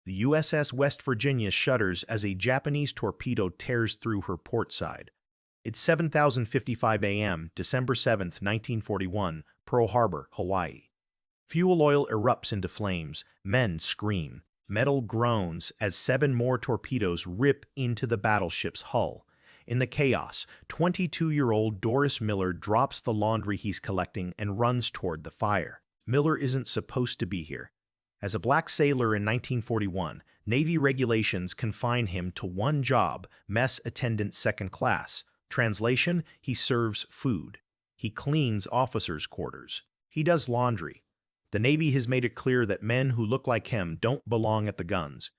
The USS West Virginia shudders as a Japanese torpedo tears through her port side. It's 7:55 a.m., December 7, 1941, Pearl Harbor, Hawaii. Fuel oil erupts into flames. Men scream. Metal groans as 7 more torpedoes rip into the battleship's hull. In the chaos, 22-year-old Doris Miller drops the laundry he's collecting and runs toward the fire. Miller isn't supposed to be here. As a black sailor in 1941, Navy regulations confine him to one job, mess attendant second class. Translation: he serves food. He cleans officers' quarters. He does laundry. The Navy has made it clear that men who look like him don't belong at the guns.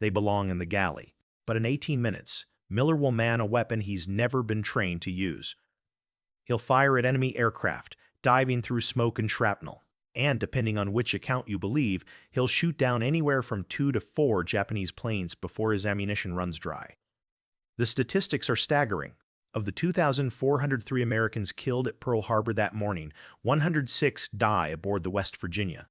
They belong in the galley. But in 18 minutes, Miller will man a weapon he's never been trained to use. He'll fire at enemy aircraft, diving through smoke and shrapnel. And, depending on which account you believe, he'll shoot down anywhere from 2 to 4 Japanese planes before his ammunition runs dry. The statistics are staggering. Of the 2,403 Americans killed at Pearl Harbor that morning, 106 die aboard the West Virginia.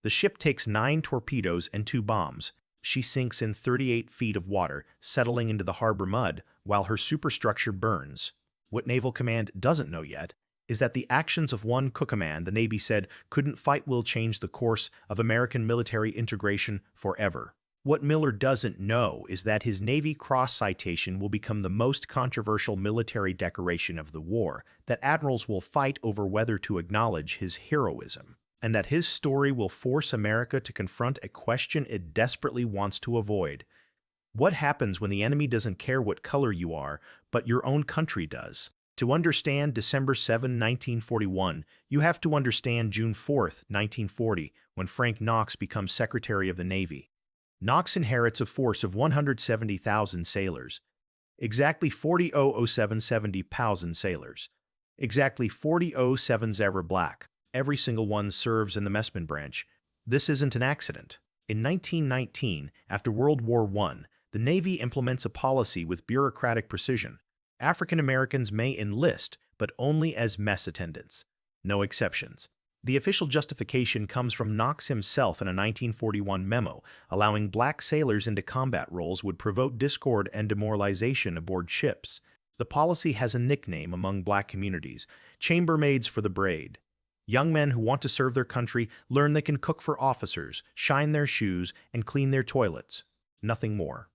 The ship takes 9 torpedoes and 2 bombs. She sinks in 38 feet of water, settling into the harbor mud, while her superstructure burns. What Naval Command doesn't know yet is that the actions of one command the Navy said couldn't fight will change the course of American military integration forever. What Miller doesn't know is that his Navy Cross citation will become the most controversial military decoration of the war, that admirals will fight over whether to acknowledge his heroism, and that his story will force America to confront a question it desperately wants to avoid. What happens when the enemy doesn't care what color you are, but your own country does? To understand December 7, 1941, you have to understand June 4, 1940, when Frank Knox becomes Secretary of the Navy. Knox inherits a force of 170,000 sailors, exactly 40,070 sailors, exactly 40,070 black. Every single one serves in the messman branch. This isn't an accident. In 1919, after World War I, the Navy implements a policy with bureaucratic precision. African Americans may enlist, but only as mess attendants. No exceptions. The official justification comes from Knox himself in a 1941 memo, allowing black sailors into combat roles would provoke discord and demoralization aboard ships. The policy has a nickname among black communities: chambermaids for the braid. Young men who want to serve their country learn they can cook for officers, shine their shoes, and clean their toilets. Nothing more.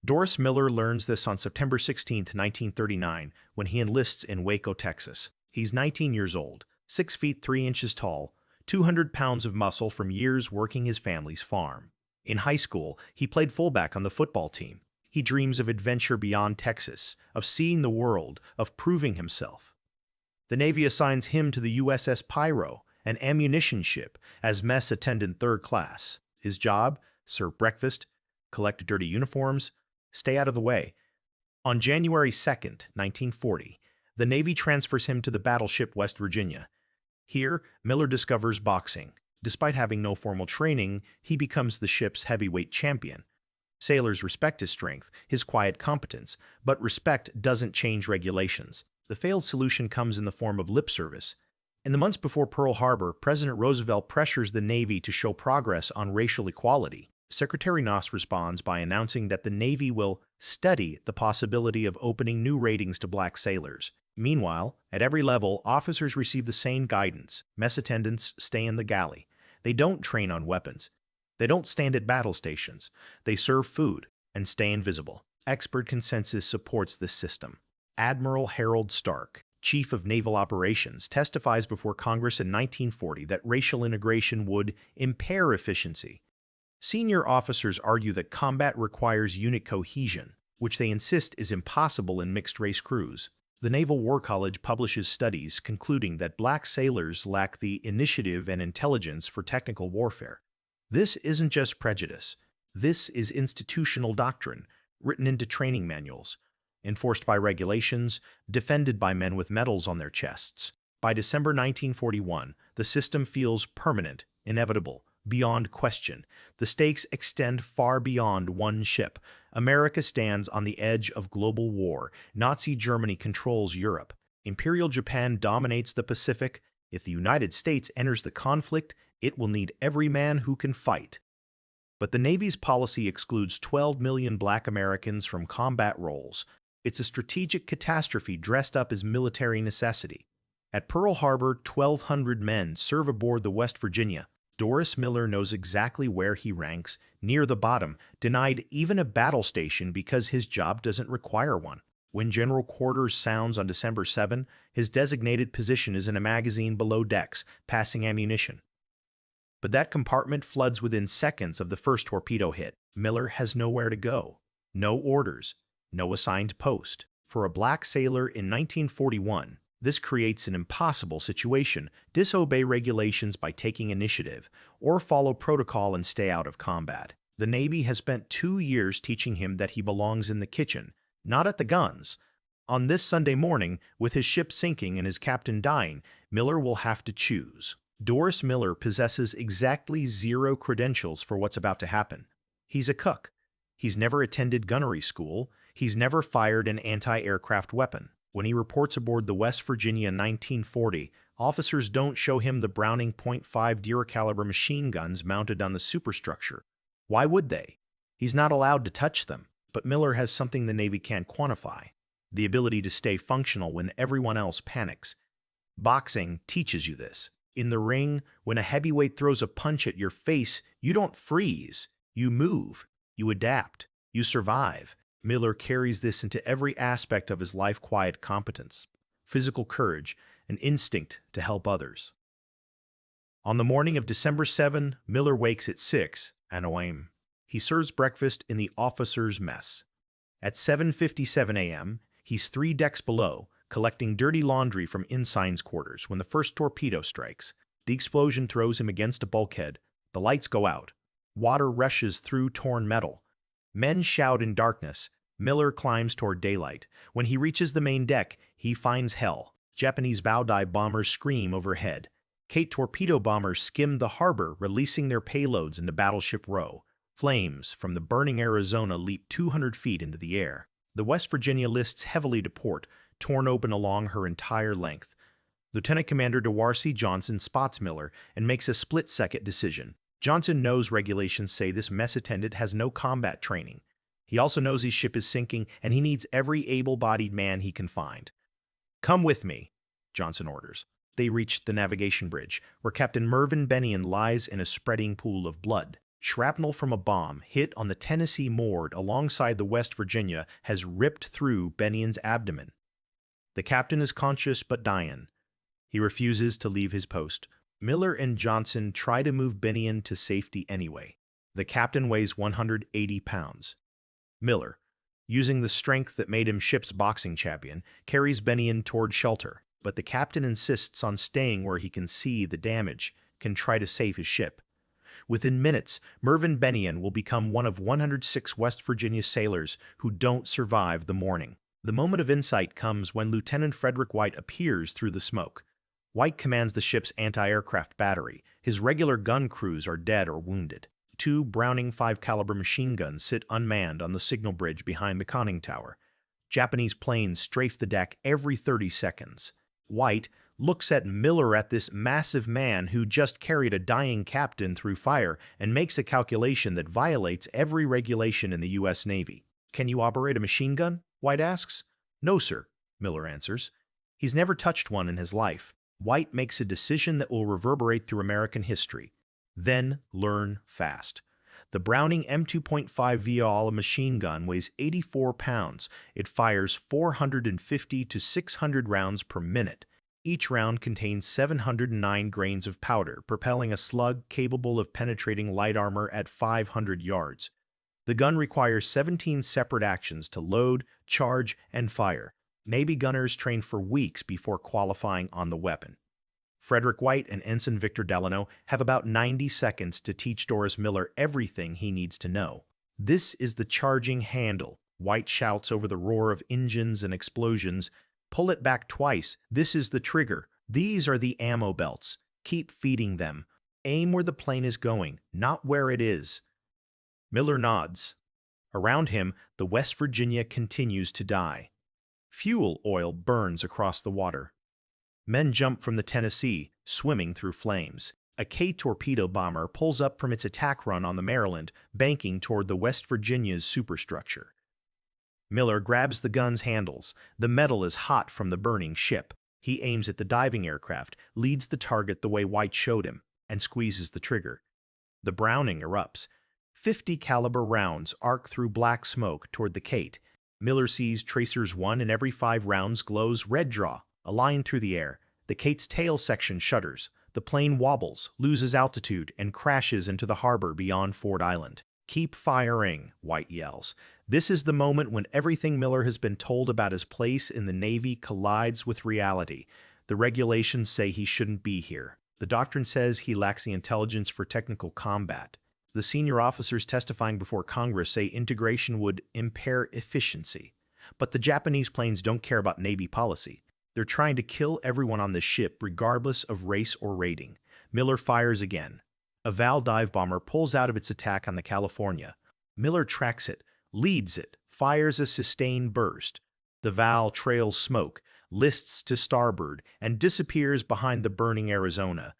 Doris Miller learns this on September 16, 1939, when he enlists in Waco, Texas. He's 19 years old. 6 feet 3 inches tall, 200 pounds of muscle from years working his family's farm. In high school, he played fullback on the football team. He dreams of adventure beyond Texas, of seeing the world, of proving himself. The Navy assigns him to the USS Pyro, an ammunition ship, as mess attendant third class. His job: serve breakfast, collect dirty uniforms, stay out of the way. On January 2, 1940, the Navy transfers him to the Battleship West Virginia. Here, Miller discovers boxing. Despite having no formal training, he becomes the ship's heavyweight champion. Sailors respect his strength, his quiet competence, but respect doesn't change regulations. The failed solution comes in the form of lip service. In the months before Pearl Harbor, President Roosevelt pressures the Navy to show progress on racial equality. Secretary Knox responds by announcing that the Navy will study the possibility of opening new ratings to black sailors. Meanwhile, at every level, officers receive the same guidance. Mess attendants stay in the galley. They don't train on weapons. They don't stand at battle stations. They serve food and stay invisible. Expert consensus supports this system. Admiral Harold Stark, Chief of Naval Operations, testifies before Congress in 1940 that racial integration would impair efficiency. Senior officers argue that combat requires unit cohesion, which they insist is impossible in mixed-race crews. The Naval War College publishes studies concluding that black sailors lack the initiative and intelligence for technical warfare. This isn't just prejudice. This is institutional doctrine, written into training manuals, enforced by regulations, defended by men with medals on their chests. By December 1941, the system feels permanent, inevitable, beyond question. The stakes extend far beyond one ship. America stands on the edge of global war. Nazi Germany controls Europe. Imperial Japan dominates the Pacific. If the United States enters the conflict, it will need every man who can fight. But the Navy's policy excludes 12 million black Americans from combat roles. It's a strategic catastrophe dressed up as military necessity. At Pearl Harbor, 1,200 men serve aboard the West Virginia. Doris Miller knows exactly where he ranks, near the bottom, denied even a battle station because his job doesn't require one. When General Quarters sounds on December 7, his designated position is in a magazine below decks, passing ammunition. But that compartment floods within seconds of the first torpedo hit. Miller has nowhere to go. No orders. No assigned post. For a black sailor in 1941, this creates an impossible situation: disobey regulations by taking initiative, or follow protocol and stay out of combat. The Navy has spent 2 years teaching him that he belongs in the kitchen, not at the guns. On this Sunday morning, with his ship sinking and his captain dying, Miller will have to choose. Doris Miller possesses exactly 0 credentials for what's about to happen. He's a cook. He's never attended gunnery school. He's never fired an anti-aircraft weapon. When he reports aboard the West Virginia in 1940, officers don't show him the Browning .5 Dura-caliber machine guns mounted on the superstructure. Why would they? He's not allowed to touch them. But Miller has something the Navy can't quantify: the ability to stay functional when everyone else panics. Boxing teaches you this. In the ring, when a heavyweight throws a punch at your face, you don't freeze. You move. You adapt. You survive. Miller carries this into every aspect of his life: quiet competence, physical courage, an instinct to help others. On the morning of December 7, Miller wakes at 6 a.m. He serves breakfast in the officers' mess. At 7:57 a.m., he's 3 decks below, collecting dirty laundry from ensign's quarters when the first torpedo strikes. The explosion throws him against a bulkhead. The lights go out. Water rushes through torn metal. Men shout in darkness. Miller climbs toward daylight. When he reaches the main deck, he finds hell. Japanese bow-dive bombers scream overhead. Kate torpedo bombers skim the harbor, releasing their payloads into Battleship Row. Flames from the burning Arizona leap 200 feet into the air. The West Virginia lists heavily to port, torn open along her entire length. Lieutenant Commander Doris Johnson spots Miller and makes a split-second decision. Johnson knows regulations say this mess attendant has no combat training. He also knows his ship is sinking, and he needs every able-bodied man he can find. "Come with me," Johnson orders. They reach the navigation bridge, where Captain Mervyn Bennion lies in a spreading pool of blood. Shrapnel from a bomb hit on the Tennessee moored alongside the West Virginia has ripped through Bennion's abdomen. The captain is conscious but dying. He refuses to leave his post. Miller and Johnson try to move Bennion to safety anyway. The captain weighs 180 pounds. Miller, using the strength that made him ship's boxing champion, carries Bennion toward shelter, but the captain insists on staying where he can see the damage, can try to save his ship. Within minutes, Mervyn Bennion will become one of 106 West Virginia sailors who don't survive the morning. The moment of insight comes when Lieutenant Frederick White appears through the smoke. White commands the ship's anti-aircraft battery. His regular gun crews are dead or wounded. 2 Browning .5 caliber machine guns sit unmanned on the signal bridge behind the conning tower. Japanese planes strafe the deck every 30 seconds. White looks at Miller, at this massive man who just carried a dying captain through fire, and makes a calculation that violates every regulation in the U.S. Navy. "Can you operate a machine gun?" White asks. "No, sir," Miller answers. He's never touched one in his life. White makes a decision that will reverberate through American history. Then learn fast. The Browning M2.5 Viola machine gun weighs 84 pounds. It fires 450 to 600 rounds per minute. Each round contains 709 grains of powder, propelling a slug capable of penetrating light armor at 500 yards. The gun requires 17 separate actions to load, charge, and fire. Navy gunners train for weeks before qualifying on the weapon. Frederick White and Ensign Victor Delano have about 90 seconds to teach Doris Miller everything he needs to know. "This is the charging handle," White shouts over the roar of engines and explosions. "Pull it back twice. This is the trigger. These are the ammo belts. Keep feeding them. Aim where the plane is going, not where it is." Miller nods. Around him, the West Virginia continues to die. Fuel oil burns across the water. Men jump from the Tennessee, swimming through flames. A K-torpedo bomber pulls up from its attack run on the Maryland, banking toward the West Virginia's superstructure. Miller grabs the gun's handles. The metal is hot from the burning ship. He aims at the diving aircraft, leads the target the way White showed him, and squeezes the trigger. The Browning erupts. 50 caliber rounds arc through black smoke toward the Kate. Miller sees tracers 1 in every 5 rounds glows red draw, a line through the air. The Kate's tail section shudders. The plane wobbles, loses altitude, and crashes into the harbor beyond Ford Island. "Keep firing," White yells. This is the moment when everything Miller has been told about his place in the Navy collides with reality. The regulations say he shouldn't be here. The doctrine says he lacks the intelligence for technical combat. The senior officers testifying before Congress say integration would impair efficiency. But the Japanese planes don't care about Navy policy. They're trying to kill everyone on the ship regardless of race or rating. Miller fires again. A Val dive bomber pulls out of its attack on the California. Miller tracks it, leads it, fires a sustained burst. The Val trails smoke, lists to starboard, and disappears behind the burning Arizona.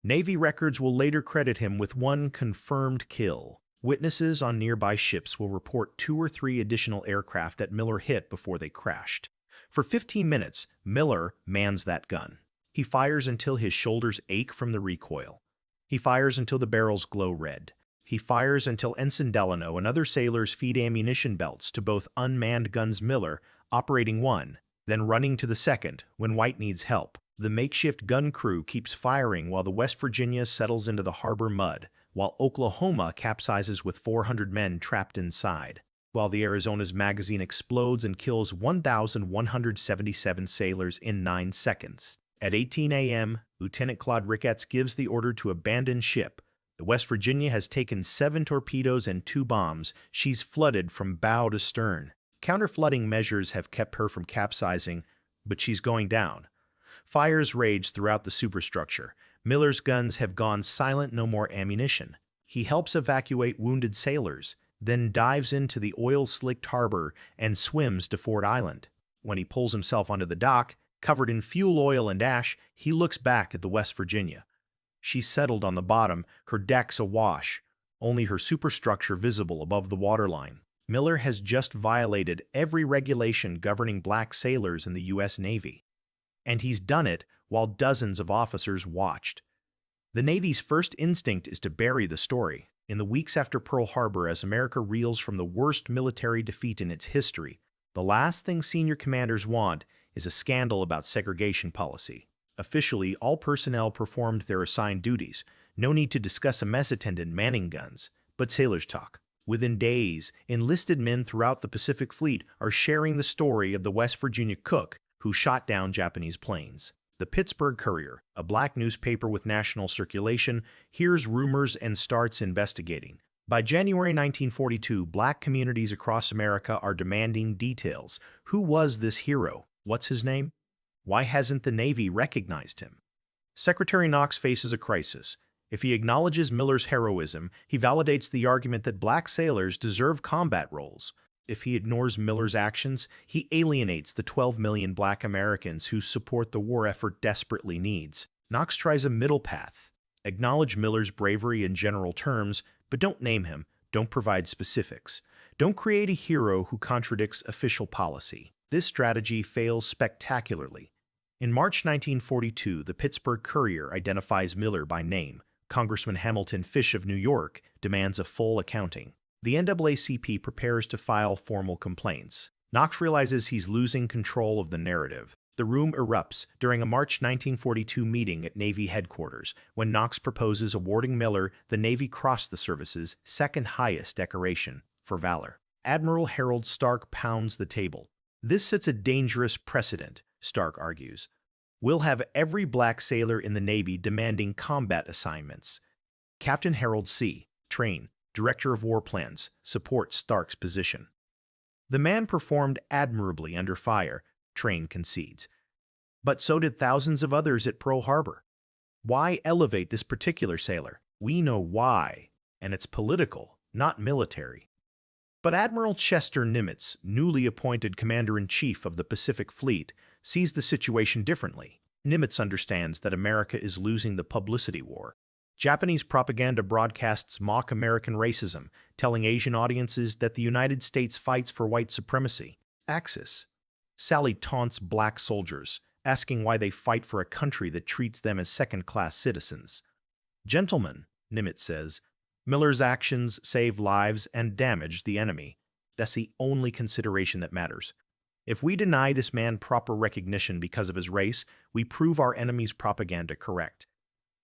Navy records will later credit him with 1 confirmed kill. Witnesses on nearby ships will report 2 or 3 additional aircraft that Miller hit before they crashed. For 15 minutes, Miller mans that gun. He fires until his shoulders ache from the recoil. He fires until the barrels glow red. He fires until Ensign Delano and other sailors feed ammunition belts to both unmanned guns. Miller, operating one, then running to the second when White needs help. The makeshift gun crew keeps firing while the West Virginia settles into the harbor mud, while Oklahoma capsizes with 400 men trapped inside, while the Arizona's magazine explodes and kills 1,177 sailors in 9 seconds. At 18 a.m., Lieutenant Claude Ricketts gives the order to abandon ship. The West Virginia has taken 7 torpedoes and 2 bombs. She's flooded from bow to stern. Counter-flooding measures have kept her from capsizing, but she's going down. Fires rage throughout the superstructure. Miller's guns have gone silent, no more ammunition. He helps evacuate wounded sailors, then dives into the oil-slicked harbor and swims to Ford Island. When he pulls himself onto the dock, covered in fuel oil and ash, he looks back at the West Virginia. She's settled on the bottom, her decks awash, only her superstructure visible above the waterline. Miller has just violated every regulation governing black sailors in the U.S. Navy. And he's done it while dozens of officers watched. The Navy's first instinct is to bury the story. In the weeks after Pearl Harbor, as America reels from the worst military defeat in its history, the last thing senior commanders want is a scandal about segregation policy. Officially, all personnel performed their assigned duties. No need to discuss a mess attendant manning guns, but sailors talk. Within days, enlisted men throughout the Pacific Fleet are sharing the story of the West Virginia cook who shot down Japanese planes. The Pittsburgh Courier, a black newspaper with national circulation, hears rumors and starts investigating. By January 1942, black communities across America are demanding details. Who was this hero? What's his name? Why hasn't the Navy recognized him? Secretary Knox faces a crisis. If he acknowledges Miller's heroism, he validates the argument that black sailors deserve combat roles. If he ignores Miller's actions, he alienates the 12 million black Americans whose support the war effort desperately needs. Knox tries a middle path. Acknowledge Miller's bravery in general terms, but don't name him, don't provide specifics. Don't create a hero who contradicts official policy. This strategy fails spectacularly. In March 1942, the Pittsburgh Courier identifies Miller by name. Congressman Hamilton Fish of New York demands a full accounting. The NAACP prepares to file formal complaints. Knox realizes he's losing control of the narrative. The room erupts during a March 1942 meeting at Navy headquarters when Knox proposes awarding Miller the Navy Cross the Service's second highest decoration for valor. Admiral Harold Stark pounds the table. This sets a dangerous precedent, Stark argues. We'll have every black sailor in the Navy demanding combat assignments. Captain Harold C. Train, Director of War Plans, supports Stark's position. The man performed admirably under fire, Train concedes. But so did thousands of others at Pearl Harbor. Why elevate this particular sailor? We know why, and it's political, not military. But Admiral Chester Nimitz, newly appointed Commander-in-Chief of the Pacific Fleet, sees the situation differently. Nimitz understands that America is losing the publicity war. Japanese propaganda broadcasts mock American racism, telling Asian audiences that the United States fights for white supremacy. Axis. Sally taunts black soldiers, asking why they fight for a country that treats them as second-class citizens. Gentlemen, Nimitz says, Miller's actions save lives and damage the enemy. That's the only consideration that matters. If we deny this man proper recognition because of his race, we prove our enemy's propaganda correct.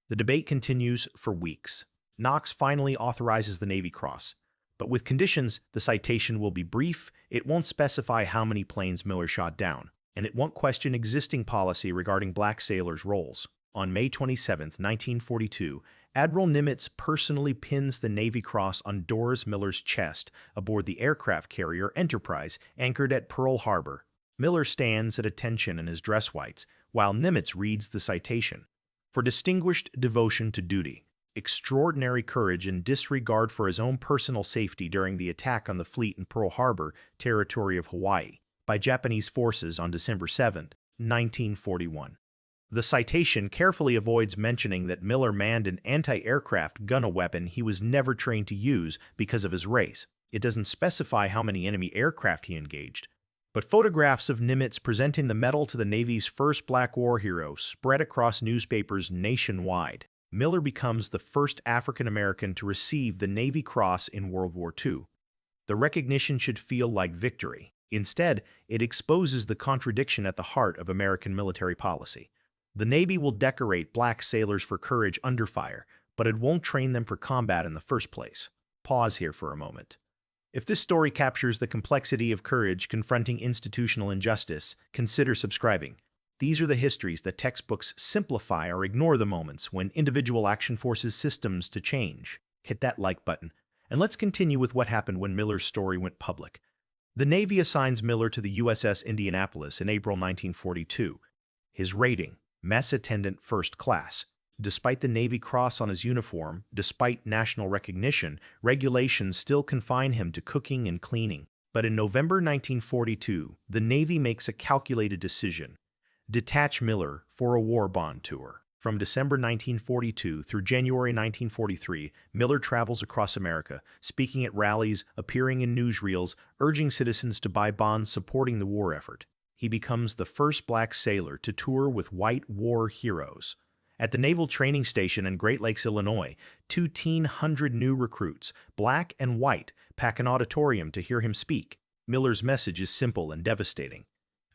The debate continues for weeks. Knox finally authorizes the Navy Cross, but with conditions. The citation will be brief, it won't specify how many planes Miller shot down, and it won't question existing policy regarding black sailors' roles. On May 27, 1942, Admiral Nimitz personally pins the Navy Cross on Doris Miller's chest aboard the aircraft carrier Enterprise anchored at Pearl Harbor. Miller stands at attention in his dress whites, while Nimitz reads the citation. For distinguished devotion to duty, extraordinary courage and disregard for his own personal safety during the attack on the fleet in Pearl Harbor, territory of Hawaii, by Japanese forces on December 7, 1941. The citation carefully avoids mentioning that Miller manned an anti-aircraft gun, a weapon he was never trained to use because of his race. It doesn't specify how many enemy aircraft he engaged. But photographs of Nimitz presenting the medal to the Navy's first black war hero spread across newspapers nationwide. Miller becomes the first African American to receive the Navy Cross in World War II. The recognition should feel like victory. Instead, it exposes the contradiction at the heart of American military policy. The Navy will decorate black sailors for courage under fire, but it won't train them for combat in the first place. Pause here for a moment. If this story captures the complexity of courage confronting institutional injustice, consider subscribing. These are the histories that textbooks simplify or ignore, the moments when individual action forces systems to change. Hit that like button. And let's continue with what happened when Miller's story went public. The Navy assigns Miller to the USS Indianapolis in April 1942. His rating: Mess Attendant First Class. Despite the Navy Cross on his uniform, despite national recognition, regulations still confine him to cooking and cleaning. But in November 1942, the Navy makes a calculated decision: detach Miller for a war bond tour. From December 1942 through January 1943, Miller travels across America, speaking at rallies, appearing in newsreels, urging citizens to buy bonds supporting the war effort. He becomes the first black sailor to tour with white war heroes. At the Naval Training Station in Great Lakes, Illinois, 1,200 new recruits, black and white, pack an auditorium to hear him speak. Miller's message is simple and devastating.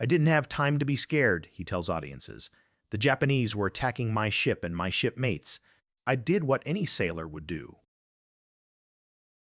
"I didn't have time to be scared," he tells audiences. "The Japanese were attacking my ship and my shipmates. I did what any sailor would do."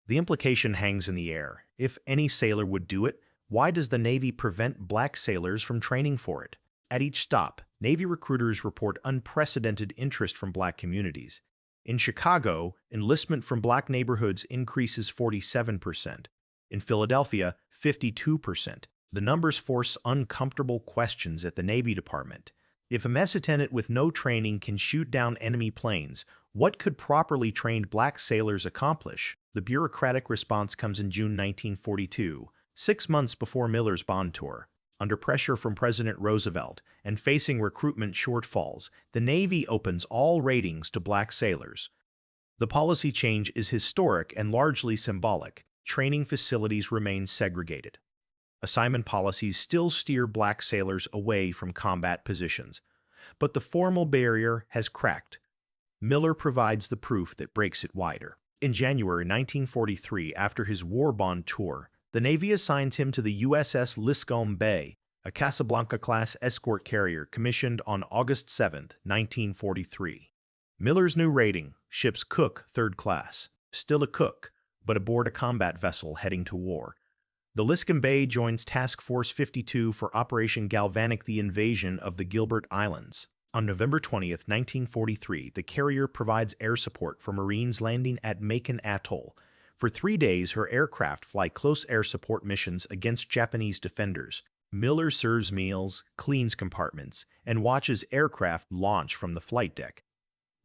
The implication hangs in the air. If any sailor would do it, why does the Navy prevent black sailors from training for it? At each stop, Navy recruiters report unprecedented interest from black communities. In Chicago, enlistment from black neighborhoods increases 47%. In Philadelphia, 52%. The numbers force uncomfortable questions at the Navy Department. If a mess attendant with no training can shoot down enemy planes, what could properly trained black sailors accomplish? The bureaucratic response comes in June 1942, 6 months before Miller's bond tour. Under pressure from President Roosevelt and facing recruitment shortfalls, the Navy opens all ratings to black sailors. The policy change is historic and largely symbolic. Training facilities remain segregated. Assignment policies still steer black sailors away from combat positions. But the formal barrier has cracked. Miller provides the proof that breaks it wider. In January 1943, after his war bond tour, the Navy assigned him to the USS Liscome Bay, a Casablanca-class escort carrier commissioned on August 7, 1943. Miller's new rating: ship's cook, third class. Still a cook, but aboard a combat vessel heading to war. The Liscome Bay joins Task Force 52 for Operation Galvanic, the invasion of the Gilbert Islands. On November 20, 1943, the carrier provides air support for Marines landing at Macon Atoll. For 3 days, her aircraft fly close air support missions against Japanese defenders. Miller serves meals, cleans compartments, and watches aircraft launch from the flight deck.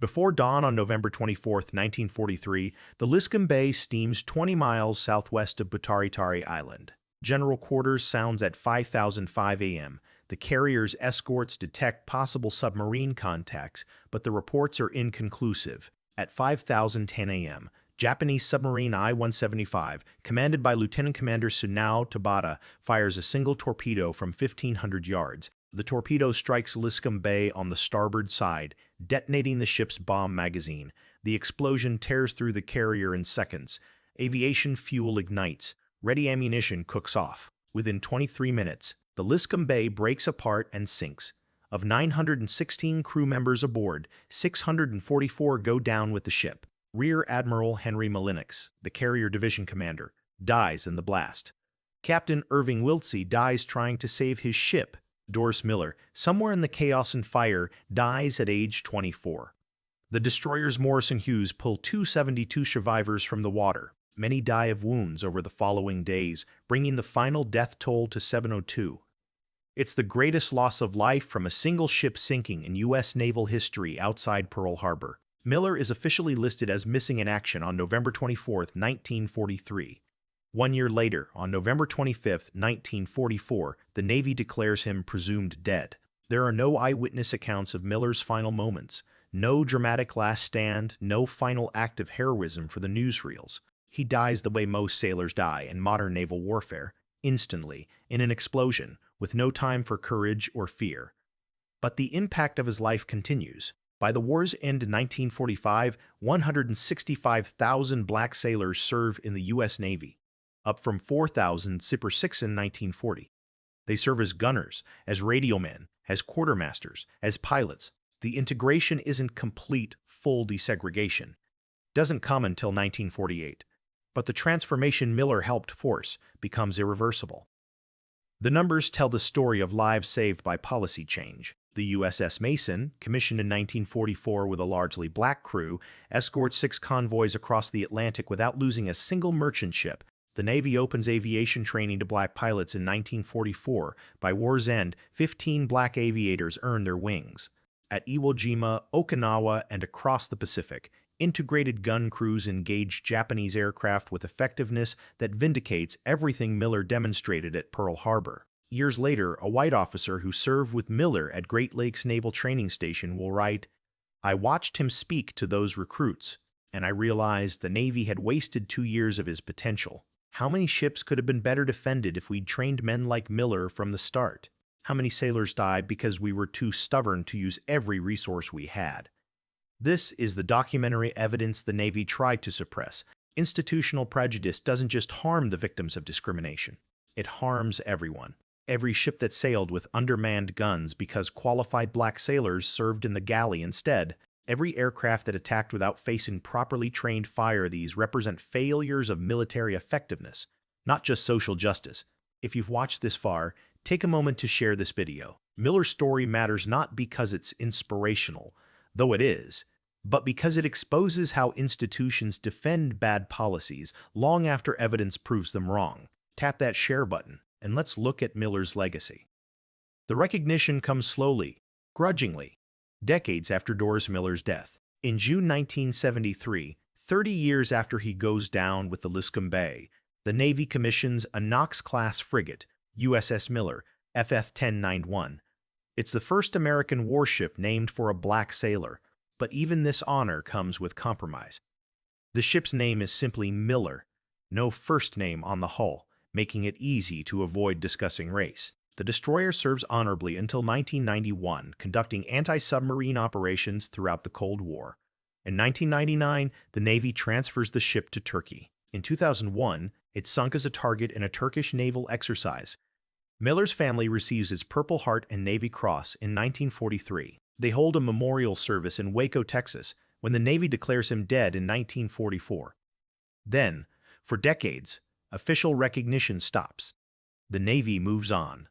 Before dawn on November 24, 1943, the Liscome Bay steams 20 miles southwest of Butaritari Island. General quarters sounds at 5:05 a.m. The carrier's escorts detect possible submarine contacts, but the reports are inconclusive. At 5:10 a.m., Japanese submarine I-175, commanded by Lieutenant Commander Sunao Tabata, fires a single torpedo from 1,500 yards. The torpedo strikes Liscum Bay on the starboard side, detonating the ship's bomb magazine. The explosion tears through the carrier in seconds. Aviation fuel ignites. Ready ammunition cooks off. Within 23 minutes, the Liscum Bay breaks apart and sinks. Of 916 crew members aboard, 644 go down with the ship. Rear Admiral Henry Malinix, the carrier division commander, dies in the blast. Captain Irving Wiltsey dies trying to save his ship. Doris Miller, somewhere in the chaos and fire, dies at age 24. The destroyers Morris and Hughes pull 272 survivors from the water. Many die of wounds over the following days, bringing the final death toll to 702. It's the greatest loss of life from a single ship sinking in U.S. naval history outside Pearl Harbor. Miller is officially listed as missing in action on November 24, 1943. 1 year later, on November 25, 1944, the Navy declares him presumed dead. There are no eyewitness accounts of Miller's final moments, no dramatic last stand, no final act of heroism for the newsreels. He dies the way most sailors die in modern naval warfare, instantly, in an explosion, with no time for courage or fear. But the impact of his life continues. By the war's end in 1945, 165,000 black sailors serve in the U.S. Navy, up from 4,000 Sipper 6 in 1940. They serve as gunners, as radiomen, as quartermasters, as pilots. The integration isn't complete, full desegregation. Doesn't come until 1948. But the transformation Miller helped force becomes irreversible. The numbers tell the story of lives saved by policy change. The USS Mason, commissioned in 1944 with a largely black crew, escorts 6 convoys across the Atlantic without losing a single merchant ship. The Navy opens aviation training to black pilots in 1944. By war's end, 15 black aviators earn their wings. At Iwo Jima, Okinawa, and across the Pacific, integrated gun crews engage Japanese aircraft with effectiveness that vindicates everything Miller demonstrated at Pearl Harbor. Years later, a white officer who served with Miller at Great Lakes Naval Training Station will write, "I watched him speak to those recruits, and I realized the Navy had wasted 2 years of his potential. How many ships could have been better defended if we'd trained men like Miller from the start? How many sailors died because we were too stubborn to use every resource we had?" This is the documentary evidence the Navy tried to suppress. Institutional prejudice doesn't just harm the victims of discrimination. It harms everyone. Every ship that sailed with undermanned guns because qualified black sailors served in the galley instead. Every aircraft that attacked without facing properly trained fire. These represent failures of military effectiveness, not just social justice. If you've watched this far, take a moment to share this video. Miller's story matters not because it's inspirational, though it is, but because it exposes how institutions defend bad policies long after evidence proves them wrong. Tap that share button, and let's look at Miller's legacy. The recognition comes slowly, grudgingly, decades after Doris Miller's death. In June 1973, 30 years after he goes down with the Liscum Bay, the Navy commissions a Knox-class frigate, USS Miller, FF-1091. It's the first American warship named for a black sailor, but even this honor comes with compromise. The ship's name is simply Miller, no first name on the hull, making it easy to avoid discussing race. The destroyer serves honorably until 1991, conducting anti-submarine operations throughout the Cold War. In 1999, the Navy transfers the ship to Turkey. In 2001, it sunk as a target in a Turkish naval exercise. Miller's family receives his Purple Heart and Navy Cross in 1943. They hold a memorial service in Waco, Texas, when the Navy declares him dead in 1944. Then, for decades, official recognition stops. The Navy moves on.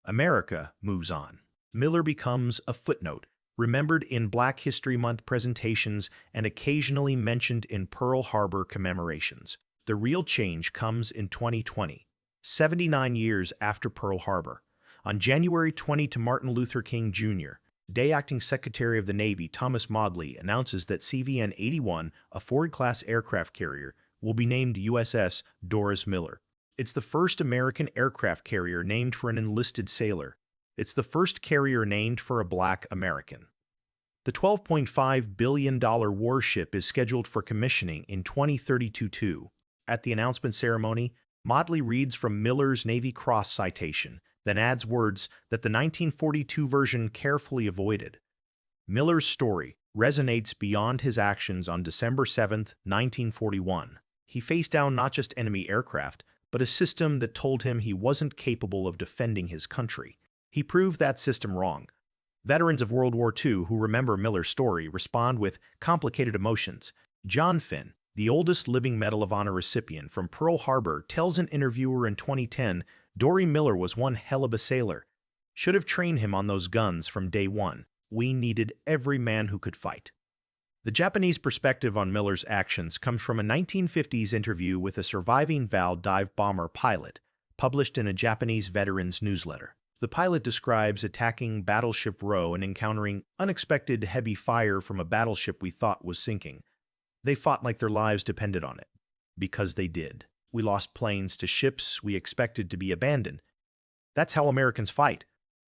America moves on. Miller becomes a footnote, remembered in Black History Month presentations and occasionally mentioned in Pearl Harbor commemorations. The real change comes in 2020. 79 years after Pearl Harbor. On January 20 to Martin Luther King Jr., Day Acting Secretary of the Navy Thomas Maudley announces that CVN-81, a Ford-class aircraft carrier, will be named USS Doris Miller. It's the first American aircraft carrier named for an enlisted sailor. It's the first carrier named for a black American. The $12.5 billion warship is scheduled for commissioning in 2032 too. At the announcement ceremony, Motley reads from Miller's Navy Cross citation, then adds words that the 1942 version carefully avoided. Miller's story resonates beyond his actions on December 7, 1941. He faced down not just enemy aircraft, but a system that told him he wasn't capable of defending his country. He proved that system wrong. Veterans of World War II who remember Miller's story respond with complicated emotions. John Finn, the oldest living Medal of Honor recipient from Pearl Harbor, tells an interviewer in 2010, "Doris Miller was one hell of a sailor. Should have trained him on those guns from day one. We needed every man who could fight." The Japanese perspective on Miller's actions comes from a 1950s interview with a surviving Val dive bomber pilot, published in a Japanese veterans newsletter. The pilot describes attacking Battleship Row and encountering unexpected heavy fire from a battleship we thought was sinking. They fought like their lives depended on it. Because they did. We lost planes to ships we expected to be abandoned. That's how Americans fight.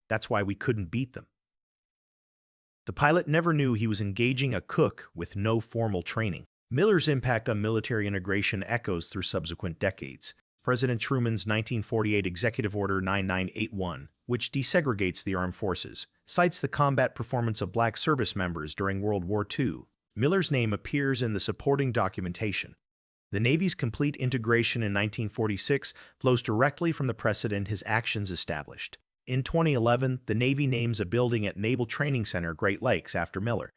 That's why we couldn't beat them. The pilot never knew he was engaging a cook with no formal training. Miller's impact on military integration echoes through subsequent decades. President Truman's 1948 Executive Order 9981, which desegregates the armed forces, cites the combat performance of black service members during World War II. Miller's name appears in the supporting documentation. The Navy's complete integration in 1946 flows directly from the precedent his actions established. In 2011, the Navy names a building at Naval Training Center, Great Lakes, after Miller.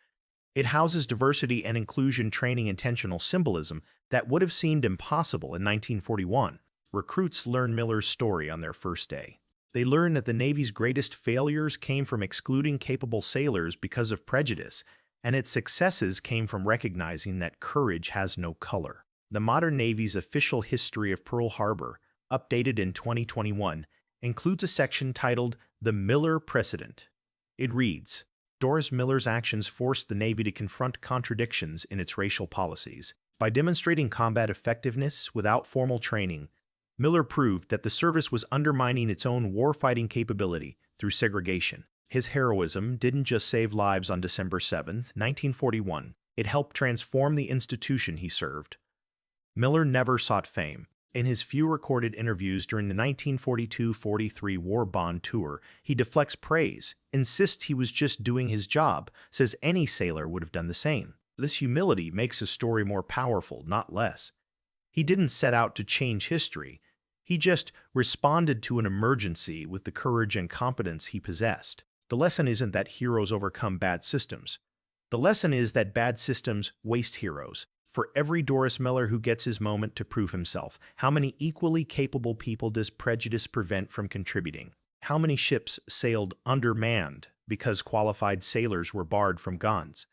It houses diversity and inclusion training intentional symbolism that would have seemed impossible in 1941. Recruits learn Miller's story on their first day. They learn that the Navy's greatest failures came from excluding capable sailors because of prejudice, and its successes came from recognizing that courage has no color. The modern Navy's official history of Pearl Harbor, updated in 2021, includes a section titled The Miller Precedent. It reads, Doris Miller's actions forced the Navy to confront contradictions in its racial policies. By demonstrating combat effectiveness without formal training, Miller proved that the service was undermining its own warfighting capability through segregation. His heroism didn't just save lives on December 7, 1941. It helped transform the institution he served. Miller never sought fame. In his few recorded interviews during the 1942-43 war bond tour, he deflects praise, insists he was just doing his job, says any sailor would have done the same. This humility makes his story more powerful, not less. He didn't set out to change history. He just responded to an emergency with the courage and competence he possessed. The lesson isn't that heroes overcome bad systems. The lesson is that bad systems waste heroes. For every Doris Miller who gets his moment to prove himself, how many equally capable people does prejudice prevent from contributing? How many ships sailed undermanned because qualified sailors were barred from guns?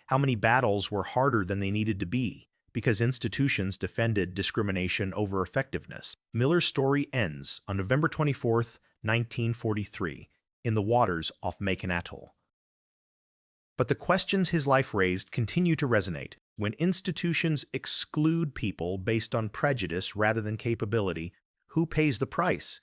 How many battles were harder than they needed to be because institutions defended discrimination over effectiveness? Miller's story ends on November 24, 1943, in the waters off Macon Atoll. But the questions his life raised continue to resonate. When institutions exclude people based on prejudice rather than capability, who pays the price?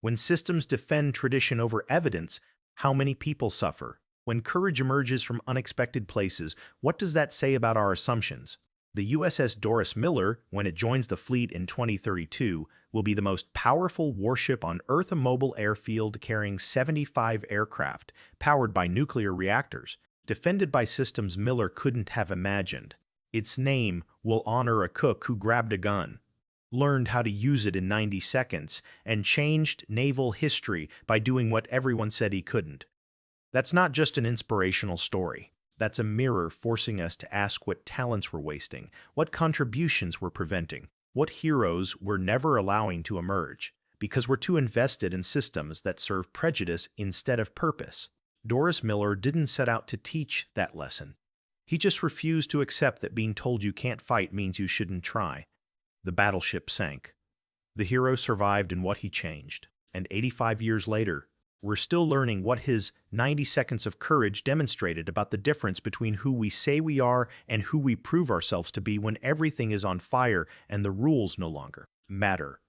When systems defend tradition over evidence, how many people suffer? When courage emerges from unexpected places, what does that say about our assumptions? The USS Doris Miller, when it joins the fleet in 2032, will be the most powerful warship on Earth, a mobile airfield carrying 75 aircraft, powered by nuclear reactors, defended by systems Miller couldn't have imagined. Its name will honor a cook who grabbed a gun, learned how to use it in 90 seconds, and changed naval history by doing what everyone said he couldn't. That's not just an inspirational story. That's a mirror forcing us to ask what talents we're wasting, what contributions we're preventing, what heroes we're never allowing to emerge, because we're too invested in systems that serve prejudice instead of purpose. Doris Miller didn't set out to teach that lesson. He just refused to accept that being told you can't fight means you shouldn't try. The battleship sank. The hero survived in what he changed. And 85 years later, we're still learning what his 90 seconds of courage demonstrated about the difference between who we say we are and who we prove ourselves to be when everything is on fire and the rules no longer matter.